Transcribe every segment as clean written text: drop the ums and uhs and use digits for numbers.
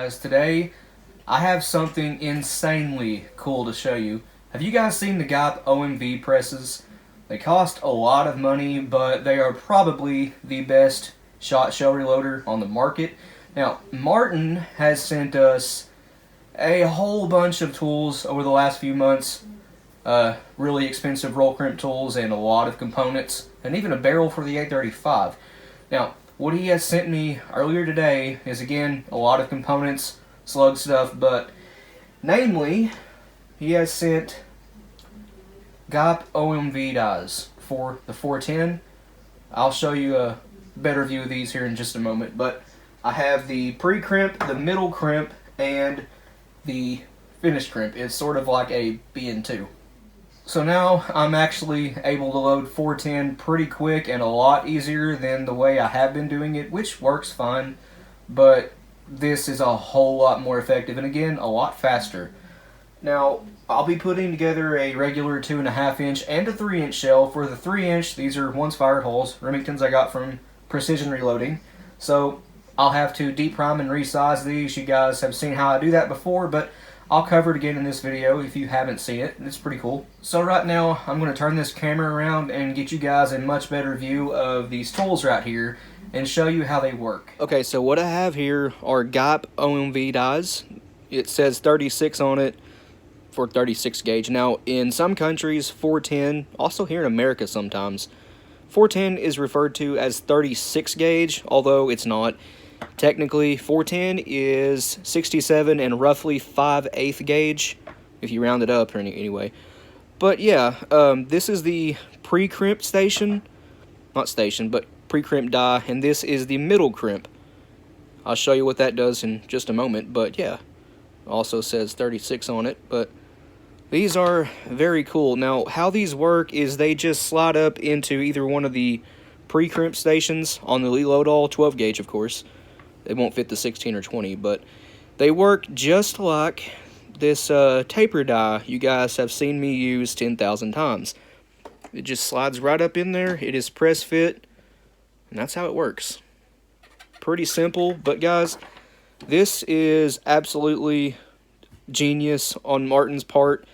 guys. Today I have something insanely cool to show you. Have you guys seen the GOP OMV presses? They cost a lot of money, but they are probably the best shot shell reloader on the market. Now, Martin has sent us a whole bunch of tools over the last few months. Really expensive roll crimp tools and a lot of components, and even a barrel for the A35. Now, what he has sent me earlier today is, again, a lot of components, slug stuff, but namely, he has sent GOP OMV dies for the 410. I'll show you a better view of these here in just a moment, but I have the pre-crimp, the middle crimp, and the finished crimp. It's sort of like a BN2. So now I'm actually able to load 410 pretty quick and a lot easier than the way I have been doing it, which works fine, but this is a whole lot more effective and, again, a lot faster. Now, I'll be putting together a regular 2.5 inch and a 3 inch shell. For the 3 inch, these are once fired holes, Remingtons I got from Precision Reloading. So I'll have to deep prime and resize these. You guys have seen how I do that before, but I'll cover it again in this video if you haven't seen it. It's pretty cool. So right now, I'm going to turn this camera around and get you guys a much better view of these tools right here and show you how they work. Okay, so what I have here are GOP OMV dies. It says 36 on it for 36 gauge. Now, in some countries, 410, also here in America sometimes, 410 is referred to as 36 gauge, although it's not. Technically, 410 is 67 and roughly 5/8 gauge, if you round it up or anyway. But yeah, this is the pre-crimp station, not station, but pre-crimp die, and this is the middle crimp. I'll show you what that does in just a moment, but yeah, also says 36 on it, but these are very cool. Now, how these work is they just slide up into either one of the pre-crimp stations on the Load all 12 gauge, of course. They won't fit the 16 or 20, but they work just like this taper die you guys have seen me use 10,000 times. It just slides right up in there. It is press fit, and that's how it works. Pretty simple, but guys, this is absolutely genius on Martin's part.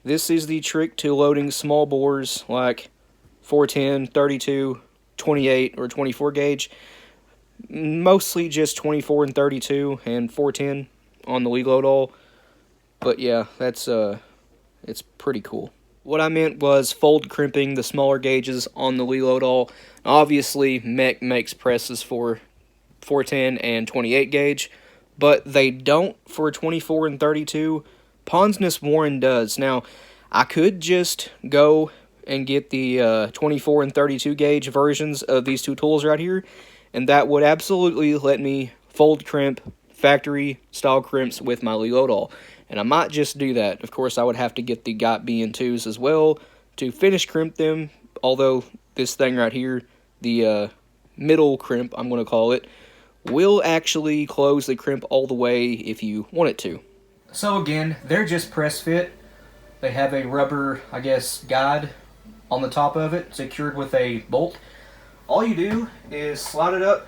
This is the trick to loading small bores like 410, 32, 28, or 24 gauge. Mostly just 24 and 32 and 410 on the Load all. But yeah, that's it's pretty cool. What I meant was fold crimping the smaller gauges on the Load all. Obviously, Mech makes presses for 410 and 28 gauge, but they don't for 24 and 32. Ponsness Warren does. Now, I could just go and get the 24 and 32 gauge versions of these two tools right here, and that would absolutely let me fold crimp factory style crimps with my Load all. And I might just do that. Of course, I would have to get the GOT BN2s as well to finish crimp them, although this thing right here, the middle crimp, I'm going to call it, will actually close the crimp all the way if you want it to. So again, they're just press fit. They have a rubber, I guess, guide on the top of it, secured with a bolt. All you do is slide it up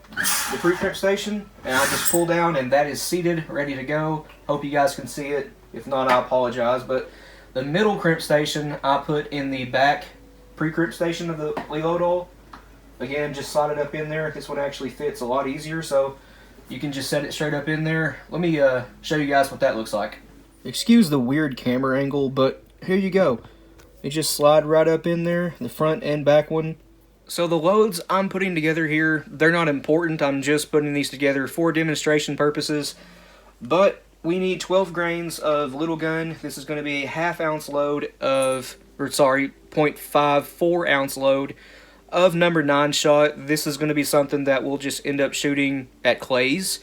the pre-crimp station, and I just pull down, and that is seated, ready to go. Hope you guys can see it. If not, I apologize. But the middle crimp station I put in the back pre-crimp station of the Load all. Again, just slide it up in there. This one actually fits a lot easier, so you can just set it straight up in there. Let me show you guys what that looks like. Excuse the weird camera angle, but here you go. They just slide right up in there, the front and back one. So the loads I'm putting together here, they're not important. I'm just putting these together for demonstration purposes. But we need 12 grains of little gun. This is going to be a 1/2 ounce load of, 0.54 ounce load of number 9 shot. This is going to be something that we'll just end up shooting at clays.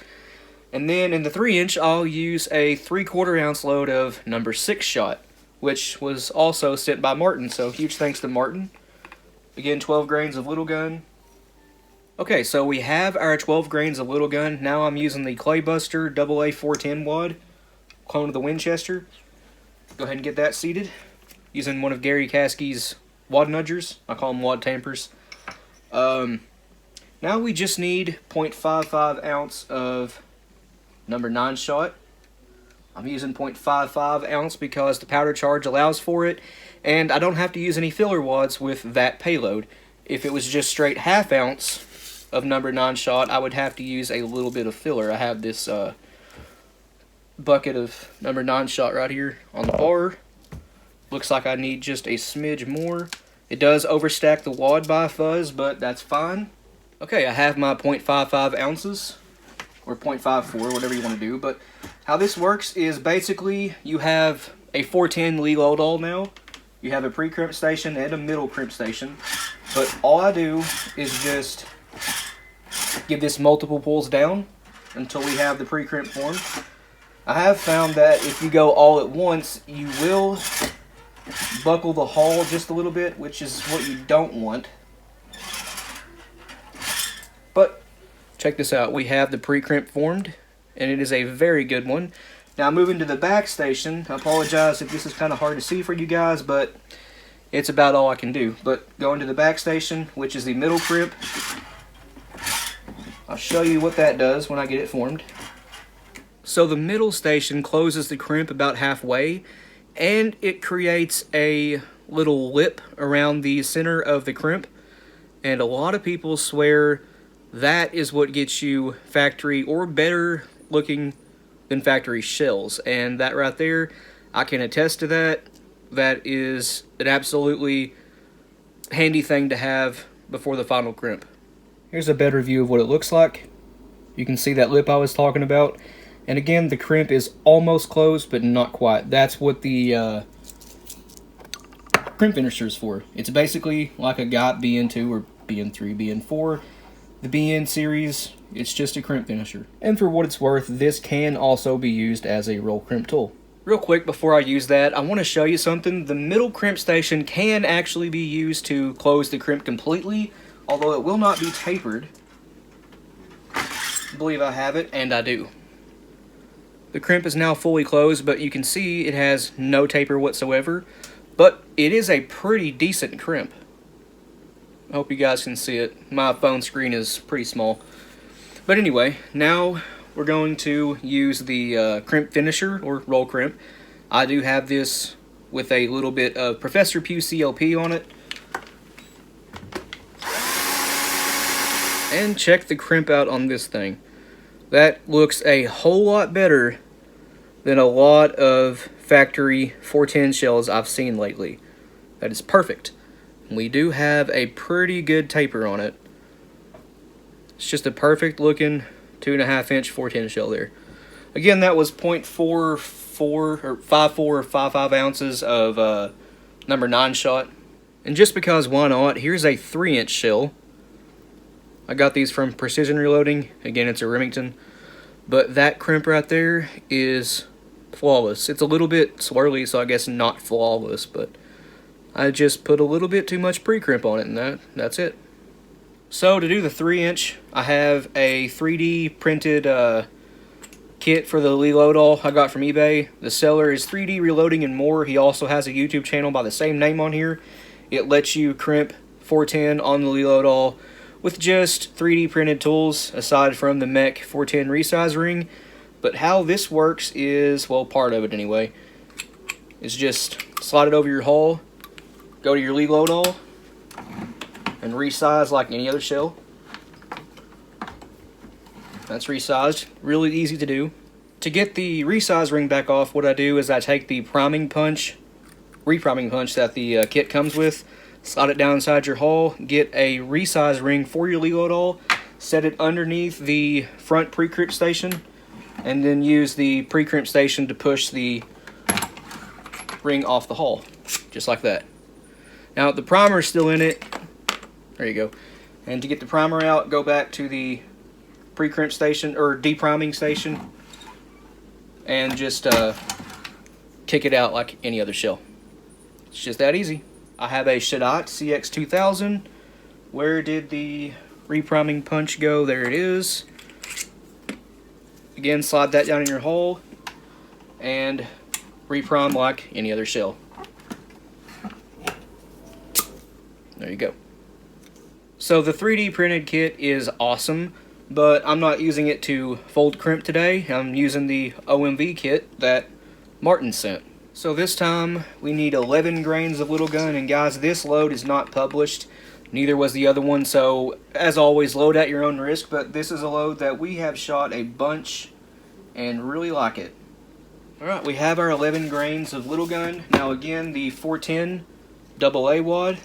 And then in the 3 inch, I'll use a 3/4 ounce load of number 6 shot, which was also sent by Martin. So huge thanks to Martin. Again, 12 grains of little gun. Okay, so we have our 12 grains of little gun. Now I'm using the Claybuster AA 410 wad, clone of the Winchester. Go ahead and get that seated. Using one of Gary Caskey's wad nudgers. I call them wad tampers. Now we just need 0.55 ounce of number 9 shot. I'm using 0.55 ounce because the powder charge allows for it, and I don't have to use any filler wads with that payload. If it was just straight half ounce of number 9 shot, I would have to use a little bit of filler. I have this bucket of number 9 shot right here on the bar. Looks like I need just a smidge more. It does overstack the wad by a fuzz, but that's fine. Okay, I have my 0.55 ounces, or 0.54, whatever you want to do. But how this works is basically you have a 410 Load all now. You have a pre-crimp station and a middle crimp station. But all I do is just give this multiple pulls down until we have the pre-crimp formed. I have found that if you go all at once, you will buckle the hull just a little bit, which is what you don't want. But check this out. We have the pre-crimp formed, and it is a very good one. Now moving to the back station, I apologize if this is kind of hard to see for you guys, but it's about all I can do. But going to the back station, which is the middle crimp, I'll show you what that does when I get it formed. So the middle station closes the crimp about halfway, and it creates a little lip around the center of the crimp. And a lot of people swear that is what gets you factory or better looking than factory shells. And that right there, I can attest to that. That is an absolutely handy thing to have before the final crimp. Here's a better view of what it looks like. You can see that lip I was talking about. And again, the crimp is almost closed, but not quite. That's what the crimp finisher is for. It's basically like a GOT BN2 or BN3, BN4. The BN series, it's just a crimp finisher. And for what it's worth, this can also be used as a roll crimp tool. Real quick, before I use that, I want to show you something. The middle crimp station can actually be used to close the crimp completely, although it will not be tapered. I believe I have it, and I do. The crimp is now fully closed, but you can see it has no taper whatsoever. But it is a pretty decent crimp. I hope you guys can see it. My phone screen is pretty small. But anyway, now we're going to use the crimp finisher, or roll crimp. I do have this with a little bit of Professor Pew CLP on it. And check the crimp out on this thing. That looks a whole lot better than a lot of factory 410 shells I've seen lately. That is perfect. We do have a pretty good taper on it. It's just a perfect looking 2.5 inch 410 shell there. Again, that was 0.44 or 54 or 55 ounces of number 9 shot. And just because why not, here's a 3-inch shell. I got these from Precision Reloading. Again, it's a Remington. But that crimp right there is flawless. It's a little bit swirly, so I guess not flawless, but I just put a little bit too much pre-crimp on it, and that's it. So to do the 3-inch, I have a 3D printed kit for the Load all I got from eBay. The seller is 3D Reloading and More. He also has a YouTube channel by the same name on here. It lets you crimp 410 on the Load all with just 3D printed tools, aside from the Mech 410 resize ring. But how this works is, well, part of it anyway, is just slide it over your hull, go to your Load all, and resize like any other shell. That's resized. Really easy to do. To get the resize ring back off, what I do is I take the repriming punch that the kit comes with, slide it down inside your hull, get a resize ring for your Load all, set it underneath the front pre-crimp station, and then use the pre-crimp station to push the ring off the hull, just like that. Now the primer is still in it. There you go. And to get the primer out, go back to the pre-crimp station, or depriming station, and just kick it out like any other shell. It's just that easy. I have a Shadot CX2000. Where did the repriming punch go? There it is. Again, slide that down in your hull and reprime like any other shell. There you go. So the 3D printed kit is awesome. but I'm not using it to fold crimp today. I'm using the OMV kit that Martin sent. So this time we need 11 grains of little gun, and guys, this load is not published. Neither was the other one, so as always, load at your own risk, but this is a load that we have shot a bunch and really like it. Alright, we have our 11 grains of little gun. Now again, the 410 AA wad.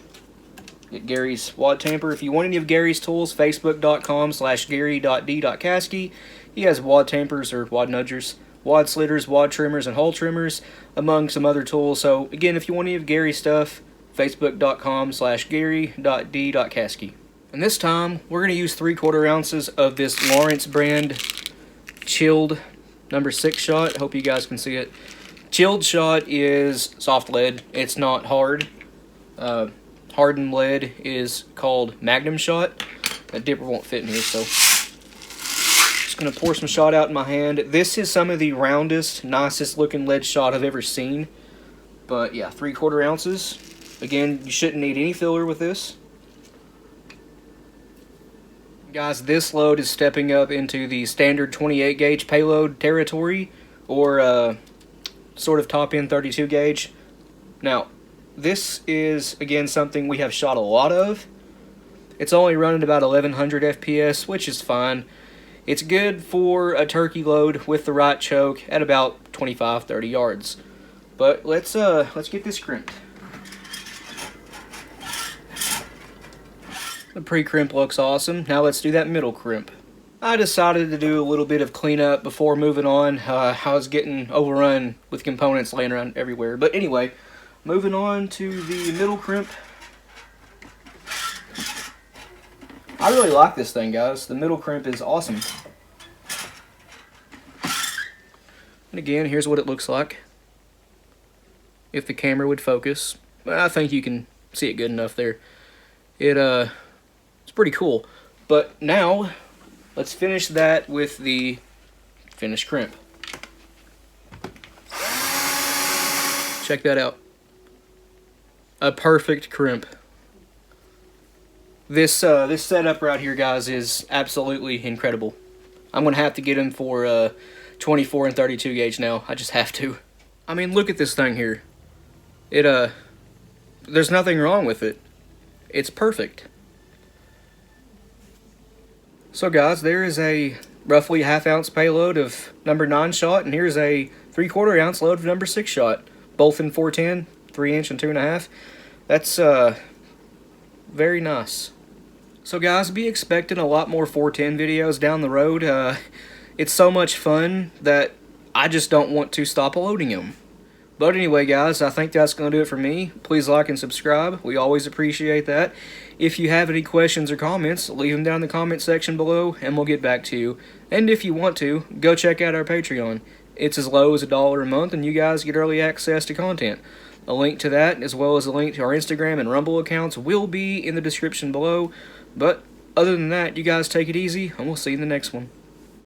Get Gary's wad tamper. If you want any of Gary's tools, facebook.com/gary.d.caskey. He has wad tampers or wad nudgers, wad slitters, wad trimmers, and hole trimmers, among some other tools. So again, if you want any of Gary's stuff, facebook.com/gary.d.caskey. And this time, we're going to use 3/4 ounces of this Lawrence brand chilled number 6 shot. Hope you guys can see it. Chilled shot is soft lead. It's not hard. Hardened lead is called Magnum shot. That dipper won't fit in here, so just going to pour some shot out in my hand. This is some of the roundest, nicest looking lead shot I've ever seen. But yeah, 3/4 ounces. Again, you shouldn't need any filler with this. Guys, this load is stepping up into the standard 28 gauge payload territory, or sort of top end 32 gauge. Now, this is, again, something we have shot a lot of. It's only running about 1100 FPS, which is fine. It's good for a turkey load with the right choke at about 25-30 yards. But let's get this crimped. The pre-crimp looks awesome. Now let's do that middle crimp. I decided to do a little bit of cleanup before moving on. I was getting overrun with components laying around everywhere. But anyway, moving on to the middle crimp. I really like this thing, guys. The middle crimp is awesome. And again, here's what it looks like. If the camera would focus. I think you can see it good enough there. It's pretty cool. But now, let's finish that with the finished crimp. Check that out. A perfect crimp. This setup right here, guys, is absolutely incredible. I'm gonna have to get him for 24 and 32 gauge now. I just have to. I mean, look at this thing here. There's nothing wrong with it. It's perfect. So guys, there is a roughly ½ ounce payload of number 9 shot, and here's a 3/4 ounce load of number 6 shot, both in 410, 3" and 2½. That's very nice. So guys, be expecting a lot more 410 videos down the road. It's so much fun that I just don't want to stop loading them. But anyway, guys, I think that's going to do it for me. Please like and subscribe. We always appreciate that. If you have any questions or comments, leave them down in the comment section below, and we'll get back to you. And if you want to, go check out our Patreon. It's as low as $1 a month, and you guys get early access to content. A link to that, as well as a link to our Instagram and Rumble accounts, will be in the description below. But other than that, you guys take it easy, and we'll see you in the next one.